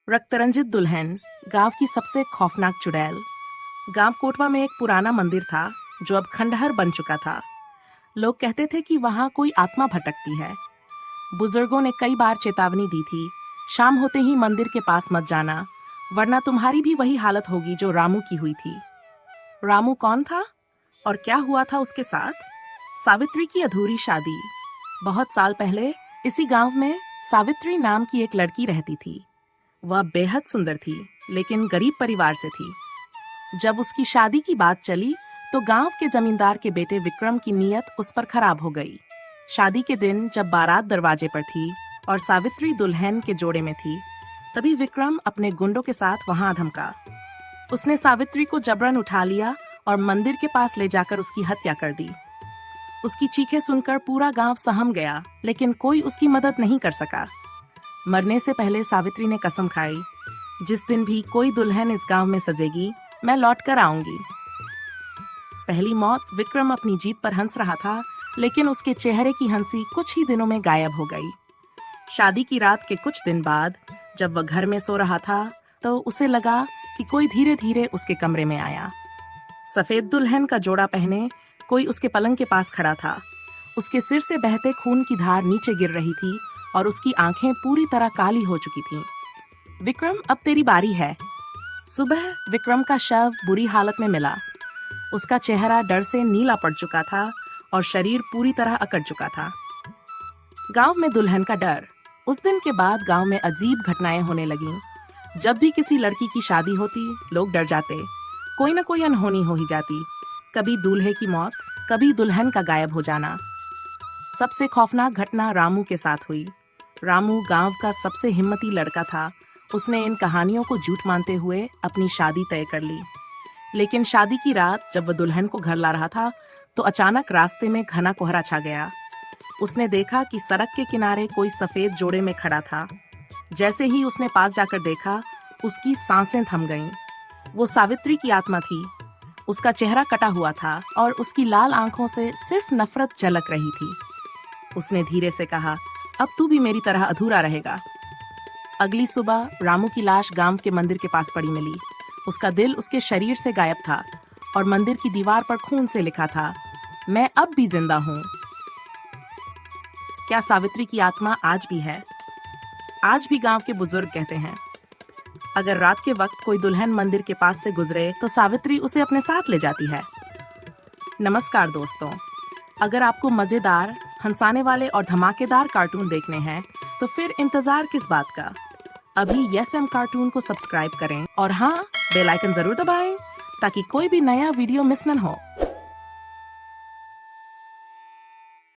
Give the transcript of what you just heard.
रक्तरंजित दुल्हन, गांव की सबसे खौफनाक चुड़ैल। गांव कोटवा में एक पुराना मंदिर था जो अब खंडहर बन चुका था। लोग कहते थे कि वहां कोई आत्मा भटकती है। बुजुर्गों ने कई बार चेतावनी दी थी, शाम होते ही मंदिर के पास मत जाना, वरना तुम्हारी भी वही हालत होगी जो रामू की हुई थी। रामू कौन था और क्या हुआ था उसके साथ? सावित्री की अधूरी शादी। बहुत साल पहले इसी गांव में सावित्री नाम की एक लड़की रहती थी। वह बेहद सुंदर थी, लेकिन गरीब परिवार से थी। जब उसकी शादी की बात चली तो गांव के जमींदार के बेटे विक्रम की नीयत उस पर खराब हो गई। शादी के दिन जब बारात दरवाजे पर थी और सावित्री दुल्हन के जोड़े में थी, तभी विक्रम अपने गुंडों के साथ वहां धमका। उसने सावित्री को जबरन उठा लिया और मंदिर के पास ले जाकर उसकी हत्या कर दी। उसकी चीखें सुनकर पूरा गांव सहम गया, लेकिन कोई उसकी मदद नहीं कर सका। मरने से पहले सावित्री ने कसम खाई, जिस दिन भी कोई दुल्हन इस गांव में सजेगी, मैं लौट कर आऊंगी। पहली मौत विक्रम अपनी जीत पर हंस रहा था, लेकिन उसके चेहरे की हंसी कुछ ही दिनों में गायब हो गई। शादी की रात के कुछ दिन बाद जब वह घर में सो रहा था, तो उसे लगा कि कोई धीरे धीरे उसके कमरे में आया। सफेद दुल्हन का जोड़ा पहने कोई उसके पलंग के पास खड़ा था। उसके सिर से बहते खून की धार नीचे गिर रही थी और उसकी आंखें पूरी तरह काली हो चुकी थीं। विक्रम, अब तेरी बारी है। सुबह विक्रम का शव बुरी हालत में मिला। उसका चेहरा डर से नीला पड़ चुका था और शरीर पूरी तरह अकड़ चुका था। गांव में दुल्हन का डर। उस दिन के बाद गांव में अजीब घटनाएं होने लगीं। जब भी किसी लड़की की शादी होती, लोग डर जाते। कोई न कोई अनहोनी हो ही जाती। कभी दूल्हे की मौत, कभी दुल्हन का गायब हो जाना। सबसे खौफनाक घटना रामू के साथ हुई। रामू गांव का सबसे हिम्मती लड़का था। उसने इन कहानियों को झूठ मानते हुए अपनी शादी तय कर ली। लेकिन शादी की रात जब वह दुल्हन को घर ला रहा था, तो अचानक रास्ते में घना कोहरा छा गया। उसने देखा कि सड़क के किनारे कोई सफेद जोड़े में खड़ा था। जैसे ही उसने पास जाकर देखा, उसकी सांसें थम गईं। वो सावित्री की आत्मा थी। उसका चेहरा कटा हुआ था और उसकी लाल आंखों से सिर्फ नफरत झलक रही थी। उसने धीरे से कहा, अब तू भी मेरी तरह अधूरा रहेगा। अगली सुबह रामू की लाश गांव के मंदिर के पास पड़ी मिली। उसका दिल उसके शरीर से गायब था और मंदिर की दीवार पर खून से लिखा था, मैं अब भी जिंदा हूँ। क्या सावित्री की आत्मा आज भी है? आज भी गांव के बुजुर्ग कहते हैं, अगर रात के वक्त कोई दुल्हन मंदिर के पास से गुजरे तो सावित्री उसे अपने साथ ले जाती है। नमस्कार दोस्तों, अगर आपको मजेदार, हंसाने वाले और धमाकेदार कार्टून देखने हैं, तो फिर इंतजार किस बात का? अभी यस एम कार्टून को सब्सक्राइब करें और हाँ, बेल आइकन जरूर दबाएं ताकि कोई भी नया वीडियो मिस न हो।